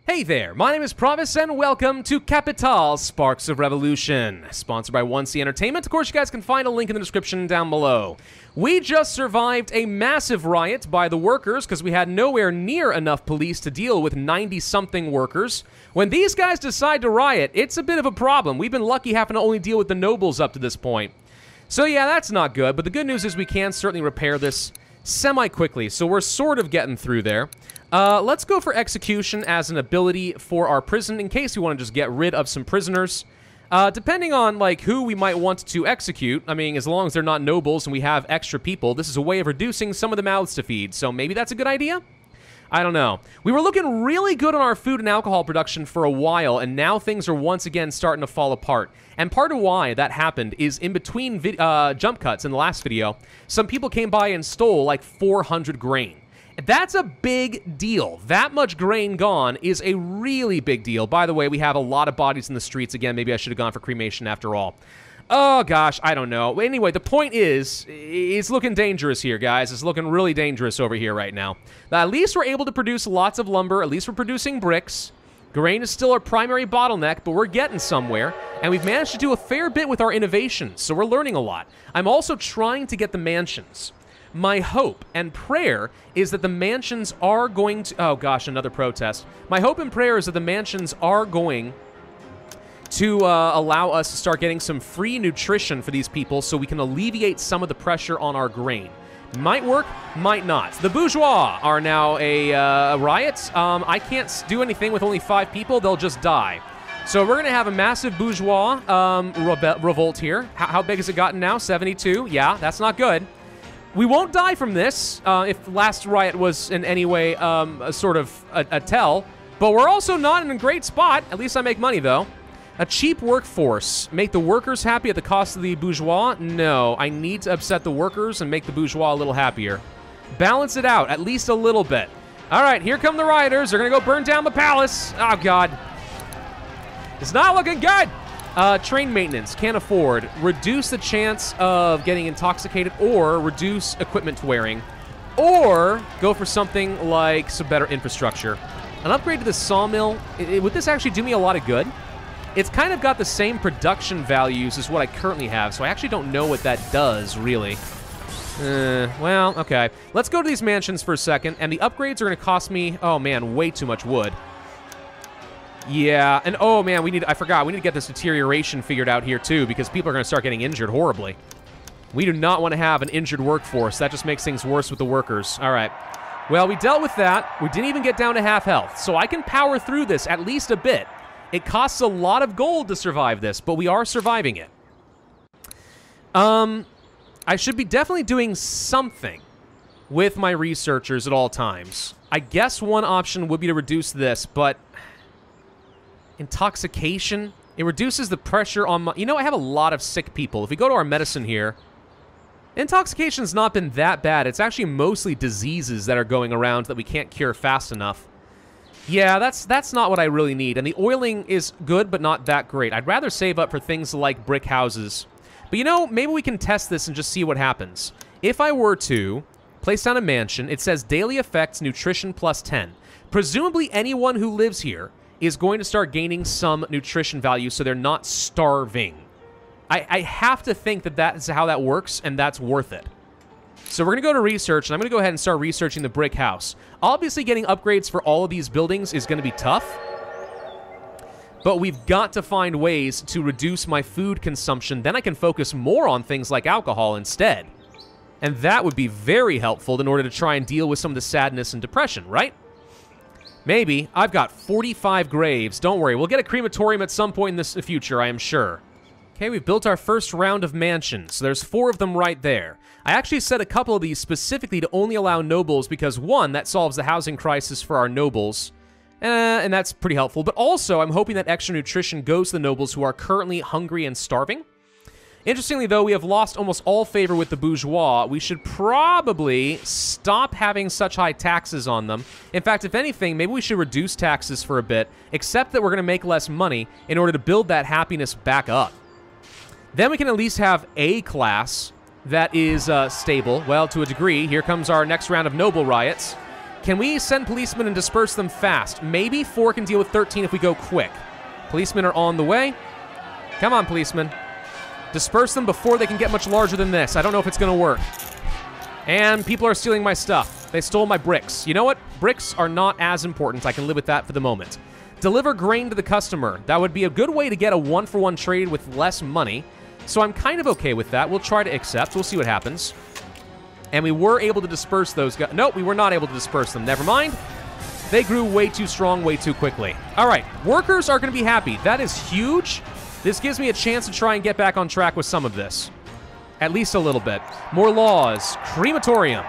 Hey there, my name is Pravus and welcome to Kapital, Sparks of Revolution, sponsored by 1C Entertainment. Of course, you guys can find a link in the description down below. We just survived a massive riot by the workers because we had nowhere near enough police to deal with 90-something workers. When these guys decide to riot, it's a bit of a problem. We've been lucky having to only deal with the nobles up to this point. So yeah, that's not good, but the good news is we can certainly repair this semi-quickly, so we're sort of getting through there. Let's go for execution as an ability for our prison in case we want to just get rid of some prisoners. Depending on, like, who we might want to execute, I mean, as long as they're not nobles and we have extra people, this is a way of reducing some of the mouths to feed, so maybe that's a good idea? I don't know. We were looking really good on our food and alcohol production for a while, and now things are once again starting to fall apart. And part of why that happened is in between jump cuts in the last video, some people came by and stole like 400 grain. That's a big deal. That much grain gone is a really big deal. By the way, we have a lot of bodies in the streets. Again, maybe I should have gone for cremation after all. Oh, gosh, I don't know. Anyway, the point is, it's looking dangerous here, guys. It's looking really dangerous over here right now. At least we're able to produce lots of lumber. At least we're producing bricks. Grain is still our primary bottleneck, but we're getting somewhere. And we've managed to do a fair bit with our innovations, so we're learning a lot. I'm also trying to get the mansions. My hope and prayer is that the mansions are going to... Oh, gosh, another protest. My hope and prayer is that the mansions are going to allow us to start getting some free nutrition for these people so we can alleviate some of the pressure on our grain. Might work, might not. The bourgeois are now a riot. I can't do anything with only 5 people. They'll just die. So we're going to have a massive bourgeois revolt here. How big has it gotten now? 72? Yeah, that's not good. We won't die from this, if the last riot was in any way a sort of a tell, but we're also not in a great spot. At least I make money, though. A cheap workforce. Make the workers happy at the cost of the bourgeois? No, I need to upset the workers and make the bourgeois a little happier. Balance it out, at least a little bit. All right, here come the rioters. They're going to go burn down the palace. Oh, God. It's not looking good. Train maintenance, can't afford. Reduce the chance of getting intoxicated or reduce equipment wearing. Or go for something like some better infrastructure. An upgrade to the sawmill, would this actually do me a lot of good? It's kind of got the same production values as what I currently have, so I actually don't know what that does, really. Well, okay. Let's go to these mansions for a second, and the upgrades are going to cost me, oh man, way too much wood. Yeah, and oh man, I forgot, we need to get this deterioration figured out here too, because people are going to start getting injured horribly. We do not want to have an injured workforce. That just makes things worse with the workers. All right. Well, we dealt with that. We didn't even get down to half health, so I can power through this at least a bit. It costs a lot of gold to survive this, but we are surviving it. I should be definitely doing something with my researchers at all times. I guess one option would be to reduce this, but... Intoxication? It reduces the pressure on my... You know, I have a lot of sick people. If we go to our medicine here, intoxication's not been that bad. It's actually mostly diseases that are going around that we can't cure fast enough. Yeah, that's not what I really need. And the oiling is good, but not that great. I'd rather save up for things like brick houses. But you know, maybe we can test this and just see what happens. If I were to place down a mansion, it says daily effects, nutrition plus 10. Presumably anyone who lives here is going to start gaining some nutrition value so they're not starving. I have to think that that is how that works, and that's worth it. So we're going to go to research, and I'm going to go ahead and start researching the brick house. Obviously, getting upgrades for all of these buildings is going to be tough, but we've got to find ways to reduce my food consumption. Then I can focus more on things like alcohol instead. And that would be very helpful in order to try and deal with some of the sadness and depression, right? Maybe. I've got 45 graves. Don't worry, we'll get a crematorium at some point in the future, I am sure. Okay, we've built our first round of mansions. So there's 4 of them right there. I actually set a couple of these specifically to only allow nobles because, 1, that solves the housing crisis for our nobles. And that's pretty helpful. But also, I'm hoping that extra nutrition goes to the nobles who are currently hungry and starving. Interestingly, though, we have lost almost all favor with the bourgeois. We should probably stop having such high taxes on them. In fact, if anything, maybe we should reduce taxes for a bit, except that we're going to make less money in order to build that happiness back up. Then we can at least have a class that is stable. Well, to a degree. Here comes our next round of noble riots. Can we send policemen and disperse them fast? Maybe 4 can deal with 13 if we go quick. Policemen are on the way. Come on, policemen. Disperse them before they can get much larger than this. I don't know if it's going to work. And people are stealing my stuff. They stole my bricks. You know what? Bricks are not as important. I can live with that for the moment. Deliver grain to the customer. That would be a good way to get a 1-for-1 trade with less money. So I'm kind of okay with that. We'll try to accept. We'll see what happens. And we were able to disperse those guys. Nope, we were not able to disperse them. Never mind. They grew way too strong, way too quickly. All right, workers are going to be happy. That is huge. This gives me a chance to try and get back on track with some of this. At least a little bit. More laws. Crematorium.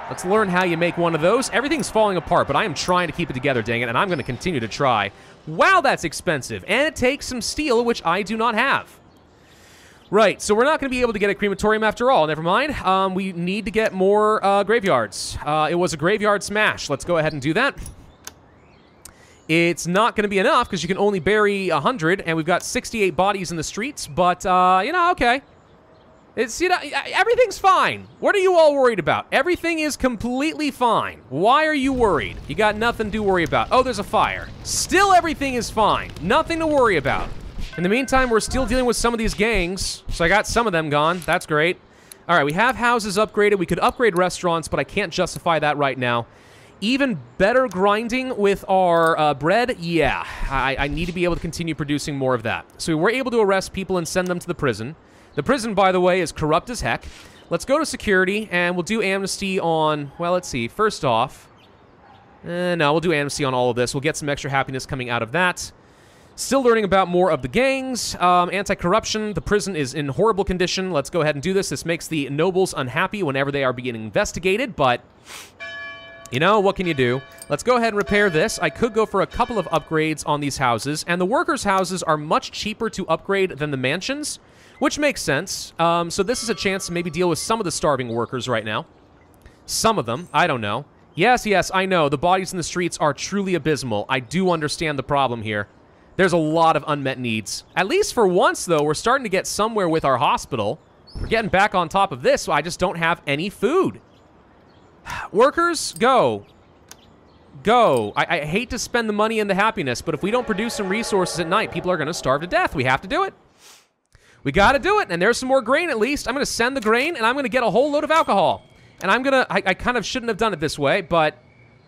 Let's learn how you make one of those. Everything's falling apart, but I am trying to keep it together, dang it, and I'm going to continue to try. Wow, that's expensive. And it takes some steel, which I do not have. Right, so we're not going to be able to get a crematorium after all. Never mind. We need to get more graveyards. It was a graveyard smash. Let's go ahead and do that. It's not going to be enough because you can only bury 100, and we've got 68 bodies in the streets. But, you know, okay. It's, you know, everything's fine. What are you all worried about? Everything is completely fine. Why are you worried? You got nothing to worry about. Oh, there's a fire. Still everything is fine. Nothing to worry about. In the meantime, we're still dealing with some of these gangs, so I got some of them gone. That's great. All right, we have houses upgraded. We could upgrade restaurants, but I can't justify that right now. Even better grinding with our bread? Yeah, I need to be able to continue producing more of that. So we were able to arrest people and send them to the prison. The prison, by the way, is corrupt as heck. Let's go to security, and we'll do amnesty on, well, let's see. First off, no, we'll do amnesty on all of this. We'll get some extra happiness coming out of that. Still learning about more of the gangs. Anti-corruption. The prison is in horrible condition. Let's go ahead and do this. This makes the nobles unhappy whenever they are being investigated, but, you know, what can you do? Let's go ahead and repair this. I could go for a couple of upgrades on these houses, and the workers' houses are much cheaper to upgrade than the mansions, which makes sense. So this is a chance to maybe deal with some of the starving workers right now. Some of them. I don't know. Yes, I know. The bodies in the streets are truly abysmal. I do understand the problem here. There's a lot of unmet needs. At least for once, though, we're starting to get somewhere with our hospital. We're getting back on top of this, so I just don't have any food. Workers, go. Go. I hate to spend the money and the happiness, but if we don't produce some resources at night, people are going to starve to death. We have to do it. We got to do it, and there's some more grain at least. I'm going to send the grain, and I'm going to get a whole load of alcohol. And I'm going to... I kind of shouldn't have done it this way, but...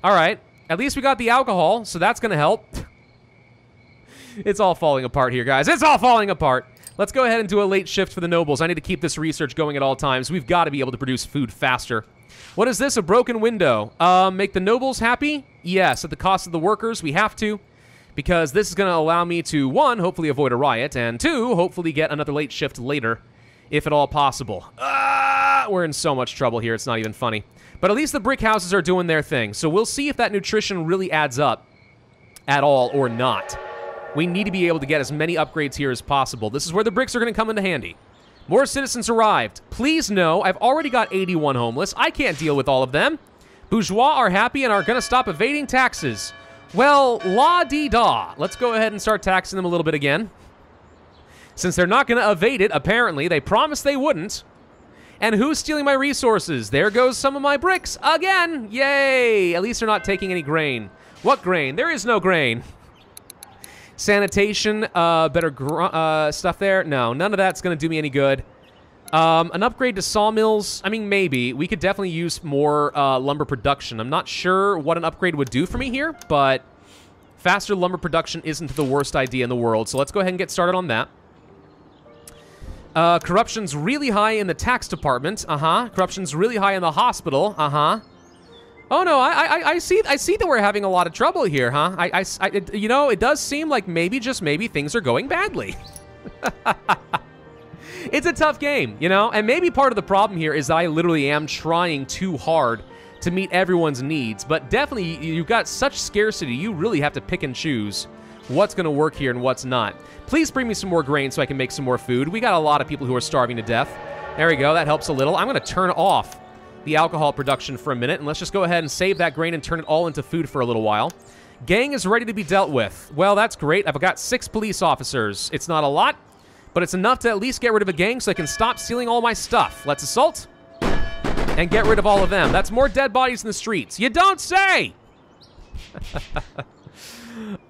All right. At least we got the alcohol, so that's going to help. It's all falling apart here, guys. It's all falling apart. Let's go ahead and do a late shift for the nobles. I need to keep this research going at all times. We've got to be able to produce food faster. What is this? A broken window. Make the nobles happy? Yes, at the cost of the workers, we have to. Because this is going to allow me to, 1, hopefully avoid a riot, and 2, hopefully get another late shift later, if at all possible. We're in so much trouble here, it's not even funny. But at least the brick houses are doing their thing, so we'll see if that nutrition really adds up at all or not. We need to be able to get as many upgrades here as possible. This is where the bricks are going to come into handy. More citizens arrived. Please know, I've already got 81 homeless. I can't deal with all of them. Bourgeois are happy and are going to stop evading taxes. Well, la-dee-da. Let's go ahead and start taxing them a little bit again. Since they're not going to evade it, apparently. They promised they wouldn't. And who's stealing my resources? There goes some of my bricks again. Yay! At least they're not taking any grain. What grain? There is no grain. Sanitation, better stuff there. No, none of that's going to do me any good. An upgrade to sawmills, I mean, maybe. We could definitely use more lumber production. I'm not sure what an upgrade would do for me here, but faster lumber production isn't the worst idea in the world, so let's go ahead and get started on that. Corruption's really high in the tax department. Corruption's really high in the hospital. Oh no, I see that we're having a lot of trouble here, huh? You know, it does seem like maybe, just maybe, things are going badly. It's a tough game, you know? And maybe part of the problem here is that I literally am trying too hard to meet everyone's needs, but definitely you've got such scarcity, you really have to pick and choose what's going to work here and what's not. Please bring me some more grain so I can make some more food. We got a lot of people who are starving to death. There we go, that helps a little. I'm going to turn off the alcohol production for a minute, and let's just go ahead and save that grain and turn it all into food for a little while. Gang is ready to be dealt with. Well, that's great. I've got 6 police officers. It's not a lot, but it's enough to at least get rid of a gang so I can stop stealing all my stuff. Let's assault. and get rid of all of them. That's more dead bodies in the streets. You don't say!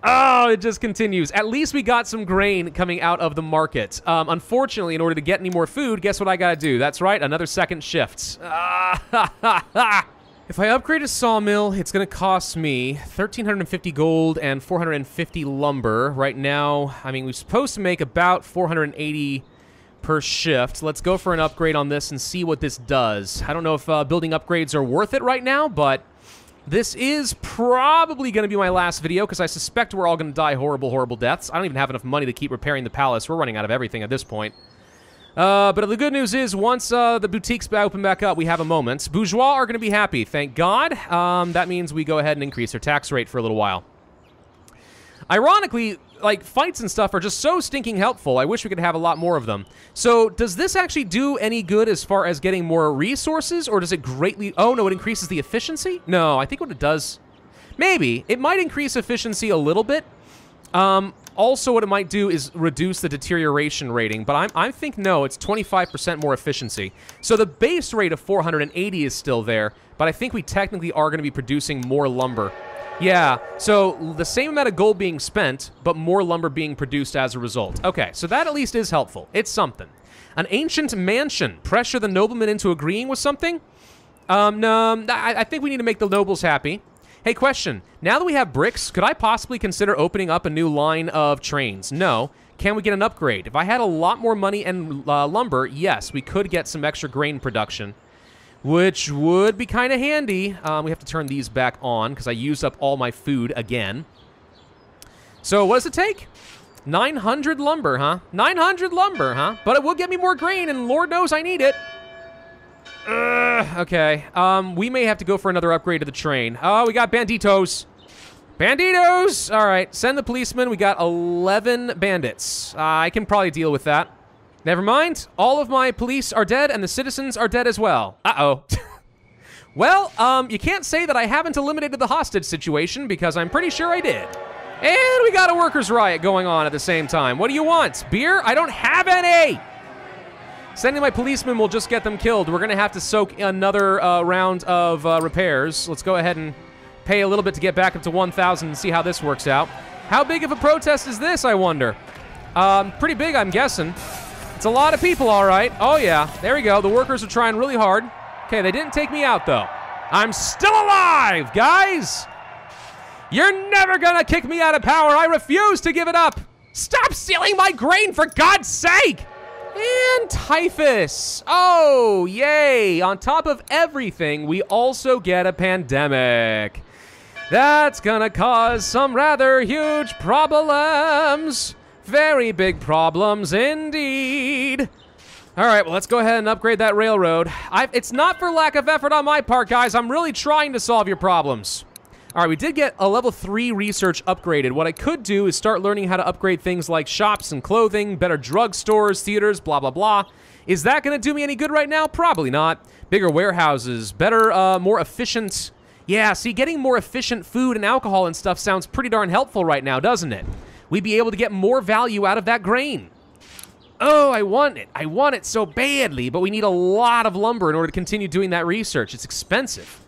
Oh, it just continues. At least we got some grain coming out of the market. Unfortunately, in order to get any more food, guess what I gotta do? That's right, another second shift. If I upgrade a sawmill, it's gonna cost me 1,350 gold and 450 lumber. Right now, I mean, we're supposed to make about 480 per shift. Let's go for an upgrade on this and see what this does. I don't know if building upgrades are worth it right now, but this is probably going to be my last video because I suspect we're all going to die horrible, horrible deaths. I don't even have enough money to keep repairing the palace. We're running out of everything at this point. But the good news is once the boutiques open back up, we have a moment. Bourgeois are going to be happy, thank God. That means we go ahead and increase our tax rate for a little while. Ironically, like, fights and stuff are just so stinking helpful. I wish we could have a lot more of them. So, does this actually do any good as far as getting more resources, or does it greatly... Oh, no, it increases the efficiency? No, I think what it does... Maybe. It might increase efficiency a little bit. Also, what it might do is reduce the deterioration rating, but I think no, it's 25% more efficiency. So the base rate of 480 is still there, but I think we technically are going to be producing more lumber. Yeah, so the same amount of gold being spent, but more lumber being produced as a result. Okay, so that at least is helpful. It's something. An ancient mansion. Pressure the noblemen into agreeing with something? No, I think we need to make the nobles happy. Hey, question. Now that we have bricks, could I possibly consider opening up a new line of trains? No. Can we get an upgrade? If I had a lot more money and lumber, yes, we could get some extra grain production, which would be kind of handy. We have to turn these back on because I used up all my food again. So what does it take? 900 lumber, huh? 900 lumber, huh? But it will get me more grain, and Lord knows I need it. Okay. We may have to go for another upgrade to the train. Oh, we got banditos. Banditos! All right, send the policeman. We got 11 bandits. I can probably deal with that. Never mind. All of my police are dead, and the citizens are dead as well. Uh-oh. Well, you can't say that I haven't eliminated the hostage situation, because I'm pretty sure I did. And we got a workers' riot going on at the same time. What do you want? Beer? I don't have any! Sending my policemen will just get them killed. We're going to have to soak another round of repairs. Let's go ahead and pay a little bit to get back up to 1,000 and see how this works out. How big of a protest is this, I wonder? Pretty big, I'm guessing. It's a lot of people, all right. Oh, yeah. There we go. The workers are trying really hard. Okay, they didn't take me out, though. I'm still alive, guys! You're never going to kick me out of power. I refuse to give it up. Stop stealing my grain, for God's sake! And typhus. Oh, yay. On top of everything, we also get a pandemic. That's gonna cause some rather huge problems. Very big problems indeed. All right, well, let's go ahead and upgrade that railroad. It's not for lack of effort on my part, guys. I'm really trying to solve your problems. All right, we did get a level 3 research upgraded. What I could do is start learning how to upgrade things like shops and clothing, better drugstores, theaters, blah, blah, blah. Is that going to do me any good right now? Probably not. Bigger warehouses, better, more efficient... Yeah, see, getting more efficient food and alcohol and stuff sounds pretty darn helpful right now, doesn't it? We'd be able to get more value out of that grain. Oh, I want it. I want it so badly, but we need a lot of lumber in order to continue doing that research. It's expensive.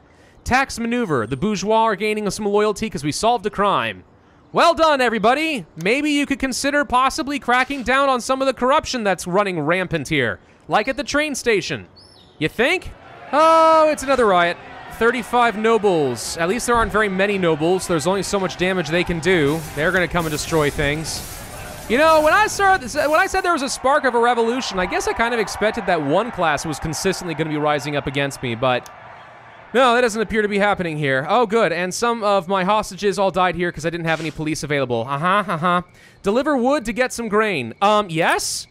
Tax maneuver. The bourgeois are gaining some loyalty because we solved a crime. Well done, everybody. Maybe you could consider possibly cracking down on some of the corruption that's running rampant here, like at the train station. You think? Oh, it's another riot. 35 nobles. At least there aren't very many nobles. There's only so much damage they can do. They're going to come and destroy things. You know, when I said there was a spark of a revolution, I guess I kind of expected that one class was consistently going to be rising up against me, but... No, that doesn't appear to be happening here. Oh, good. And some of my hostages all died here because I didn't have any police available. Deliver wood to get some grain. Yes?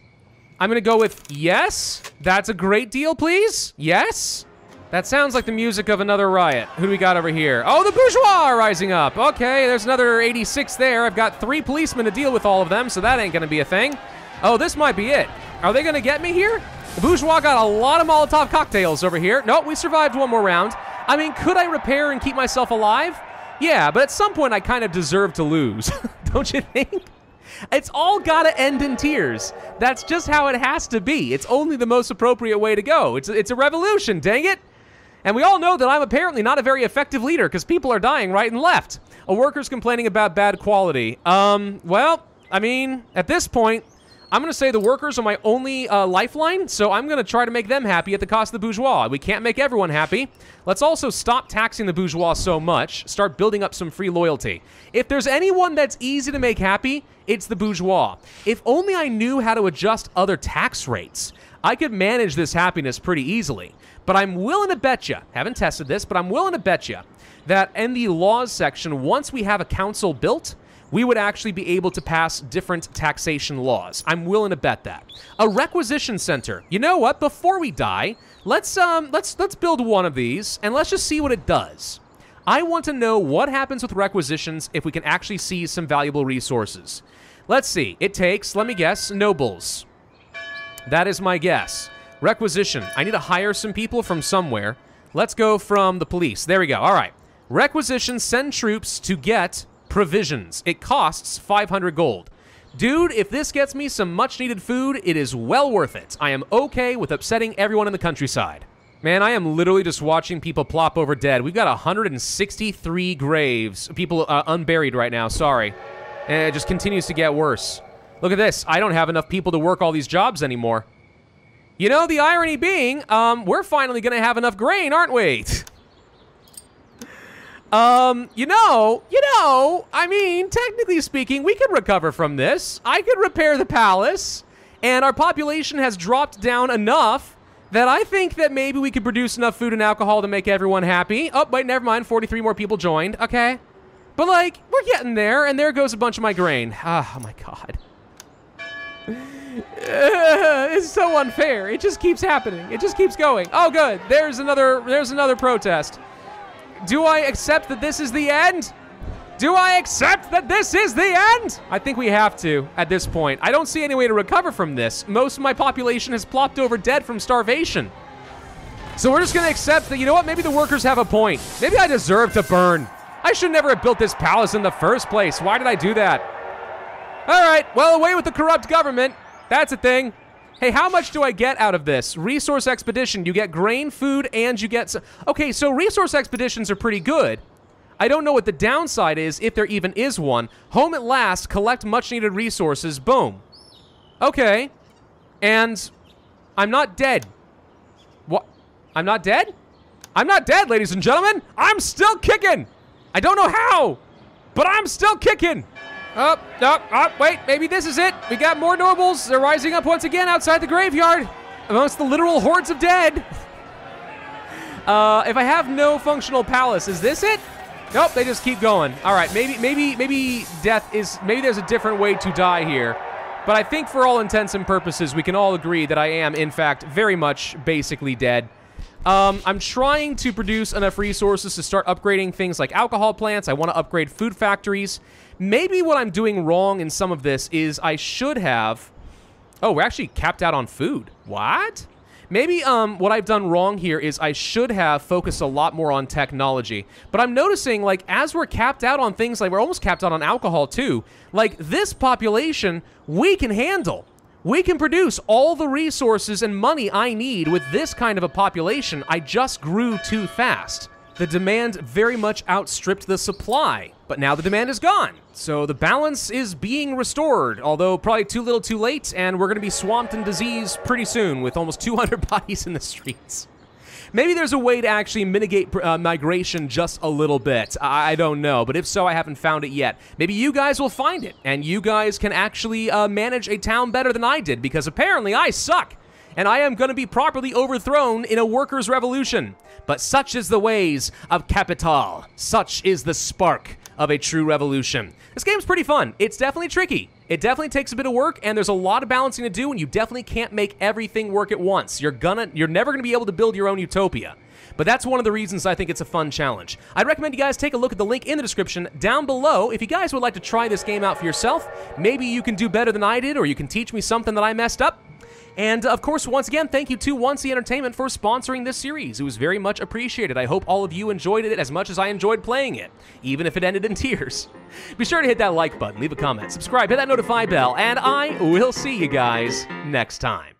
I'm going to go with yes. That's a great deal, please. Yes? That sounds like the music of another riot. Who do we got over here? Oh, the bourgeois are rising up. Okay, there's another 86 there. I've got 3 policemen to deal with all of them, so that ain't going to be a thing. Oh, this might be it. Are they going to get me here? The bourgeois got a lot of Molotov cocktails over here. Nope, we survived one more round. I mean, could I repair and keep myself alive? Yeah, but at some point I kind of deserve to lose. Don't you think? It's all gotta end in tears. That's just how it has to be. It's only the most appropriate way to go. It's a revolution, dang it. And we all know that I'm apparently not a very effective leader because people are dying right and left. A worker's complaining about bad quality. Well, I mean, at this point, I'm going to say the workers are my only lifeline, so I'm going to try to make them happy at the cost of the bourgeois. We can't make everyone happy. Let's also stop taxing the bourgeois so much, start building up some free loyalty. If there's anyone that's easy to make happy, it's the bourgeois. If only I knew how to adjust other tax rates, I could manage this happiness pretty easily. But I'm willing to bet you, haven't tested this, but I'm willing to bet you that in the laws section, once we have a council built, we would actually be able to pass different taxation laws. I'm willing to bet that. A requisition center. You know what? Before we die, let's build one of these and let's just see what it does. I want to know what happens with requisitions if we can actually seize some valuable resources. Let's see. It takes, let me guess, nobles. That is my guess. Requisition. I need to hire some people from somewhere. Let's go from the police. There we go. All right. Requisition, send troops to get provisions. It costs 500 gold. Dude, if this gets me some much-needed food, it is well worth it. I am okay with upsetting everyone in the countryside. Man, I am literally just watching people plop over dead. We've got 163 graves. People unburied right now, sorry. And it just continues to get worse. Look at this. I don't have enough people to work all these jobs anymore. You know, the irony being, we're finally going to have enough grain, aren't we? I mean, technically speaking, we could recover from this. I could repair the palace, and our population has dropped down enough that I think that maybe we could produce enough food and alcohol to make everyone happy. Oh, wait, never mind. 43 more people joined. Okay. But, like, we're getting there, and there goes a bunch of my grain. Oh, my God. It's so unfair. It just keeps happening. It just keeps going. Oh, good. There's another protest. Do I accept that this is the end? Do I accept that this is the end? I think we have to at this point. I don't see any way to recover from this. Most of my population has plopped over dead from starvation. So we're just going to accept that, you know what, maybe the workers have a point. Maybe I deserve to burn. I should never have built this palace in the first place. Why did I do that? All right, well, away with the corrupt government. That's a thing. Hey, how much do I get out of this? Resource expedition. You get grain, food, and you get... Okay, so resource expeditions are pretty good. I don't know what the downside is, if there even is one. Home at last, collect much-needed resources. Boom. Okay. And I'm not dead. What? I'm not dead? I'm not dead, ladies and gentlemen. I'm still kicking. I don't know how, but I'm still kicking. Wait, maybe this is it. We got more nobles. They're rising up once again outside the graveyard amongst the literal hordes of dead. If I have no functional palace, is this it? Nope, they just keep going. All right, maybe death is, maybe there's a different way to die here. But I think for all intents and purposes, we can all agree that I am, in fact, very much basically dead. I'm trying to produce enough resources to start upgrading things like alcohol plants. I want to upgrade food factories. Maybe what I'm doing wrong in some of this is I should have... Oh, we're actually capped out on food. What? Maybe what I've done wrong here is I should have focused a lot more on technology. But I'm noticing, like, as we're capped out on things, like we're almost capped out on alcohol too, like this population, we can handle. We can produce all the resources and money I need with this kind of a population. I just grew too fast. The demand very much outstripped the supply, but now the demand is gone. So the balance is being restored, although probably too little too late, and we're gonna be swamped in disease pretty soon with almost 200 bodies in the streets. Maybe there's a way to actually mitigate migration just a little bit. I don't know, but if so, I haven't found it yet. Maybe you guys will find it, and you guys can actually manage a town better than I did, because apparently I suck, and I am going to be properly overthrown in a workers' revolution. But such is the ways of Kapital. Such is the spark of a true revolution. This game's pretty fun. It's definitely tricky. It definitely takes a bit of work, and there's a lot of balancing to do, and you definitely can't make everything work at once. You're never gonna be able to build your own utopia. But that's one of the reasons I think it's a fun challenge. I'd recommend you guys take a look at the link in the description down below. If you guys would like to try this game out for yourself, maybe you can do better than I did, or you can teach me something that I messed up. And, of course, once again, thank you to 1C Entertainment for sponsoring this series. It was very much appreciated. I hope all of you enjoyed it as much as I enjoyed playing it, even if it ended in tears. Be sure to hit that like button, leave a comment, subscribe, hit that notify bell, and I will see you guys next time.